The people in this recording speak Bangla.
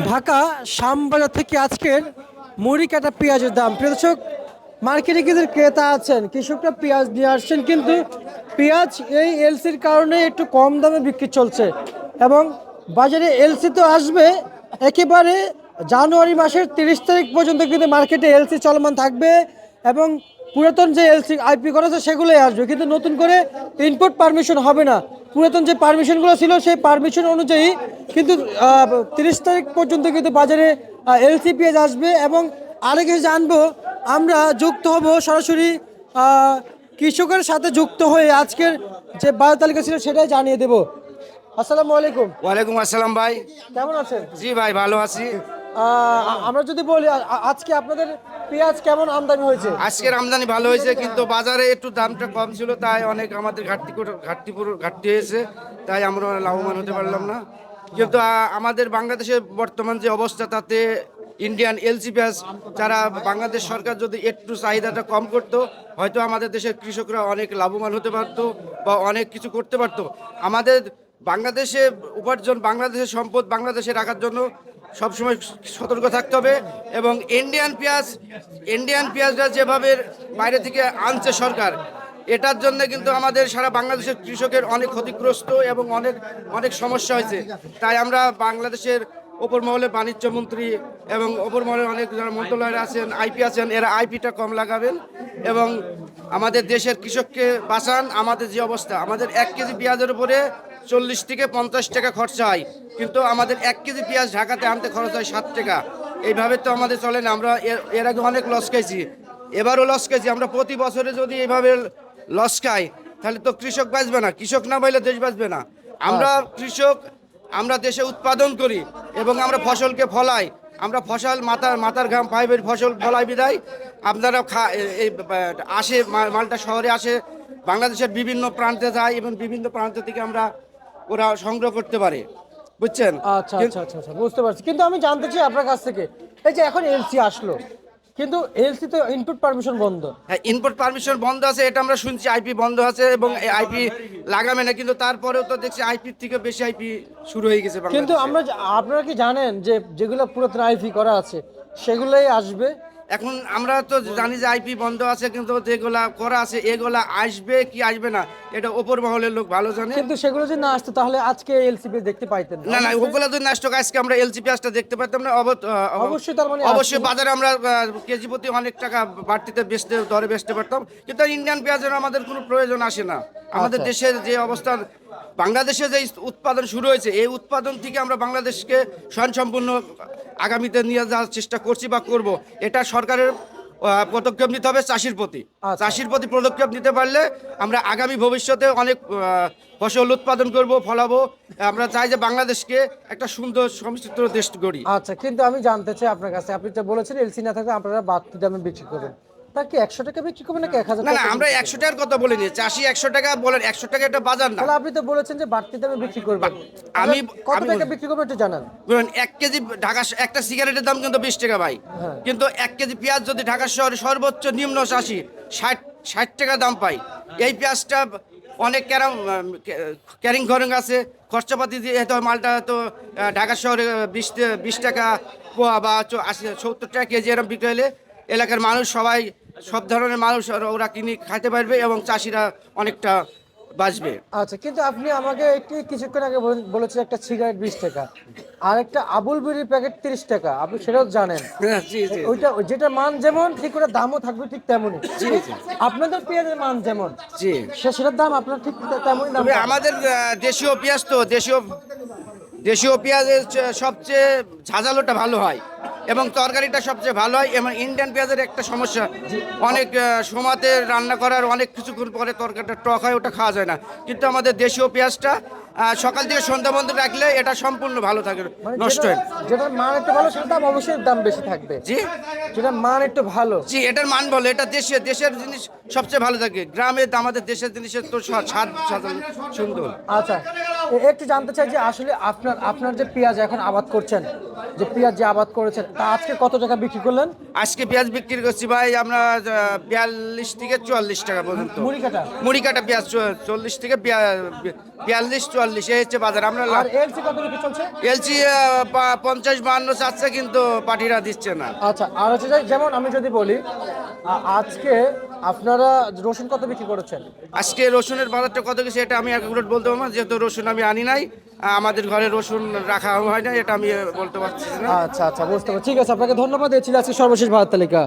ঢাকা শ্যামবাজার থেকে আজকের মুড়ি কাটা পেঁয়াজের দাম। প্রিয় দর্শক, মার্কেটে কিন্তু ক্রেতা আছেন, কৃষকরা পেঁয়াজ নিয়ে আসছেন, কিন্তু পেঁয়াজ এই এলসির কারণে একটু কম দামে বিক্রি চলছে এবং বাজারে এলসি তো আসবে একেবারে জানুয়ারি মাসের 30 তারিখ পর্যন্ত কিন্তু মার্কেটে এলসি চলমান থাকবে এবং পুরাতন যে এলসি আইপি করা আছে সেগুলোই আসবে, কিন্তু নতুন করে ইনপুট পারমিশন হবে না। পুরাতন যে পারমিশনগুলো ছিল সেই পারমিশন অনুযায়ী কিন্তু 30 তারিখ পর্যন্ত কিন্তু বাজারে এলসি পেঁয়াজ আসবে। এবং আরেক কিছু জানবো, আমরা যুক্ত হব সরাসরি কৃষকের সাথে যুক্ত হয়ে আজকের যে বাজার তালিকা ছিল সেটাই জানিয়ে দেব। আসসালামু আলাইকুম। ওয়ালাইকুম আসসালাম ভাই। কেমন আছেন? জি ভাই, ভালো আছি। আমরা যদি বলি আজকে আপনাদের পেঁয়াজ কেমন আমদানি হয়েছে? আজকের আমদানি ভালো হয়েছে, কিন্তু বাজারে একটু দামটা কম ছিল, তাই অনেক আমাদের ঘাটতি হয়েছে, তাই আমরা লাভবান হতে পারলাম না। কিন্তু আমাদের বাংলাদেশের বর্তমান যে অবস্থা, তাতে ইন্ডিয়ান এলসি পেঁয়াজ যারা বাংলাদেশ সরকার যদি একটু চাহিদাটা কম করতো, হয়তো আমাদের দেশের কৃষকরা অনেক লাভবান হতে পারতো বা অনেক কিছু করতে পারতো। আমাদের বাংলাদেশে উপার্জন, বাংলাদেশের সম্পদ বাংলাদেশে রাখার জন্য সবসময় সতর্ক থাকতে হবে। এবং ইন্ডিয়ান পেঁয়াজটা যেভাবে বাইরে থেকে আনছে সরকার, এটার জন্য কিন্তু আমাদের সারা বাংলাদেশের কৃষকের অনেক ক্ষতিগ্রস্ত এবং অনেক অনেক সমস্যা হয়েছে। তাই আমরা বাংলাদেশের ওপর মহলে বাণিজ্য মন্ত্রী এবং ওপর মহলে অনেক যারা মন্ত্রণালয় আছেন, আইপি আছেন, এরা আইপিটা কম লাগাবেন এবং আমাদের দেশের কৃষককে বাঁচান। আমাদের যে অবস্থা, আমাদের 1 কেজি পেঁয়াজের উপরে 40 থেকে 50 টাকা খরচা হয়, কিন্তু আমাদের 1 কেজি পেঁয়াজ ঢাকাতে আনতে খরচ হয় 7 টাকা। এইভাবে তো আমাদের চলে না। আমরা এর আগে অনেক লস খাইছি, এবারও লস খাইছি। আমরা প্রতি বছরে যদি এইভাবে লস খাই, তাহলে তো কৃষক বাঁচবে না। কৃষক না পাইলে দেশ বাঁচবে না। আমরা কৃষক, আমরা দেশে উৎপাদন করি এবং আমরা ফসলকে ফলাই। আমরা ফসল মাথার ঘাম পাইবের ফসল ফলাই বিদায় আপনারা আসে মালটা শহরে আসে, বাংলাদেশের বিভিন্ন প্রান্তে যায় এবং বিভিন্ন প্রান্ত থেকে আমরা ওরা সংগ্রহ করতে পারে, বুঝছেন? আচ্ছা আচ্ছা আচ্ছা আচ্ছা, বুঝতে পারছি। কিন্তু আমি জানতে চাই আপনার কাছ থেকে, এই যে এখন এলসি আসলো, কিন্তু এলসি তো ইনপুট পারমিশন বন্ধ। হ্যাঁ, ইনপুট পারমিশন বন্ধ আছে, এটা আমরা শুনছি। আইপি বন্ধ আছে এবং আইপি লাগাবে না, কিন্তু তারপরেও তো দেখছি আইপির থেকে বেশি আইপি শুরু হয়ে গেছে কিন্তু বাংলাদেশে। আপনারা কি জানেন যে যেগুলো পুরাতন আইপি করা আছে সেগুলোই আসবে? এখন আমরা তো জানি যে আইপি বন্ধ আছে, কিন্তু যেগুলা করা আছে এগুলা আসবে কি আসবে না, এটা ওপর মহলের লোক ভালো জানে। কিন্তু সেগুলো যদি না আসতো তাহলে আজকে এলসিপি দেখতে পাইতেন না না, ওগুলা যদি নষ্ট, আজকে আমরা এলসি পেঁয়াজটা দেখতে পারতাম না। অবশ্যই, তার মানে অবশ্যই আসছে। বাজারে আমরা কেজি প্রতি অনেক টাকা বাড়তিতে দরে বেচতে পারতাম, কিন্তু ইন্ডিয়ান পেঁয়াজের আমাদের কোনো প্রয়োজন আসে না। আমাদের আচ্ছা। দেশের যে অবস্থান, বাংলাদেশে যে উৎপাদন শুরু হয়েছে, এই উৎপাদন থেকে আমরা বাংলাদেশকে স্বয়ংসম্পূর্ণ আগামীতে নিয়ে যাওয়ার চেষ্টা করছি বা করব। এটা সরকারের পদক্ষেপ নিতে হবে চাষির প্রতি। আচ্ছা। চাষির প্রতি পদক্ষেপ নিতে পারলে আমরা আগামী ভবিষ্যতে অনেক ফসল উৎপাদন করব, ফলাবো। আমরা চাই যে বাংলাদেশকে একটা সুন্দর সমৃদ্ধ দেশ করি। আচ্ছা, কিন্তু আমি জানতে চাই আপনার কাছে, আপনি তো বলেছেন এলসি না থাকলে আপনারা বাড়তি দামে বিক্রি করবেন, তা কি 100 টাকা বিক্রি করবেন নাকি 1000 না না, টাকা? আমরা 100 টাকার কথা বলিনি। চাষি 100 টাকা বলেন, 100 টাকা এটা বাজার না। তাহলে আপনি তো বলেছেন যে বাড়তি দামে বিক্রি করবেন, কত টাকা বিক্রি করবেন একটু জানান। 1 কেজি ঢাকা একটা সিগারেটের দাম কিন্তু 20 টাকা ভাই। হ্যাঁ। কিন্তু 1 কেজি পেঁয়াজ যদি ঢাকা শহরে সর্বোচ্চ নিম্ন চাষি 60 টাকা দাম পাই। এই পেঁয়াজটা অনেক ক্যারিং খরচ আছে, খরচাপাতি দিয়ে হয়তো মালটা তো ঢাকা শহরে 20 টাকা পোয়া বা 70 টাকা কেজি এরকম বিক্রি হলে এলাকার মানুষ সবাই, সব ধরনের মানুষ ওরা কিনে খাইতে পারবে এবং চাষিরা অনেকটা বাঁচবে। আচ্ছা, কিন্তু আপনি আমাকে কিছুক্ষণ আগে বলেছেন একটা সিগারেট 20 টাকা আর একটা আবুল বিড়ির প্যাকেট 30 টাকা, আপনি সেটাও জানেন। জি জি ওইটা যেটা মান যেমন ঠিক করে দামও থাকবে ঠিক তেমনই। জি জি আপনাদের পেঁয়াজের মান যেমন জি। সেটার দাম আপনার ঠিক তেমনই দাম তবে পাবেন। আমাদের দেশীয় পেঁয়াজ তো দেশীয় পেঁয়াজের সবচেয়ে ঝাঁঝালোটা ভালো হয় এবং তরকারিটা সবচেয়ে ভালো হয়। এবং ইন্ডিয়ান পেঁয়াজের একটা সমস্যা, অনেক সময়তে রান্না করার অনেক কিছুক্ষণ পরে তরকারিটা টক হয়, ওটা খাওয়া যায় না। কিন্তু আমাদের দেশীয় পেঁয়াজটা সকাল থেকে সন্ধ্যা পর্যন্ত রাখলে এটা সম্পূর্ণ ভালো থাকে, মানে নষ্ট হয় না। যেটার মান একটু ভালো সেটার দাম অবশ্যই দাম বেশি থাকবে। জি যেটা মান একটু ভালো। জি, এটার মান বলে, এটা দেশের জিনিস সবচেয়ে ভালো থাকে। গ্রামের আমাদের দেশের জিনিসের তো স্বাদ সুন্দর। আচ্ছা, একটু জানতে চাই যে আসলে আপনার যে পেঁয়াজ এখন আবাদ করছেন, যে পেঁয়াজ যে আবাদ করেছেন তা আজকে কত টাকা বিক্রি করলেন? আজকে পেঁয়াজ বিক্রি করছি ভাই আমরা 42 থেকে 44 টাকা পর্যন্ত। মুড়ি কাটা মুড়ি কাটা পেঁয়াজ 40 থেকে 42 44 এই হচ্ছে বাজার। আমরা আর এলসি কত বিক্রি চলছে? এলচি 50 52 চাচ্ছে কিন্তু পার্টিরা দিচ্ছে না। আচ্ছা, আর হচ্ছে যে যেমন আমি যদি বলি আজকে আপনারা রসুন কত বিক্রি করেছেন? আজকে রসুনের বাজারটা কত কিছু এটা আমি অ্যাকুরেট বলতে পারবো না, যেহেতু রসুন আমি আনি নাই। আমাদের ঘরে রসুন রাখা হয় না, এটা আমি বলতে পারছি না। আচ্ছা আচ্ছা, বুঝতে পারছি। ঠিক আছে, আপনাকে ধন্যবাদ। এই ছিল আজকে সর্বশেষ ভারত তালিকা।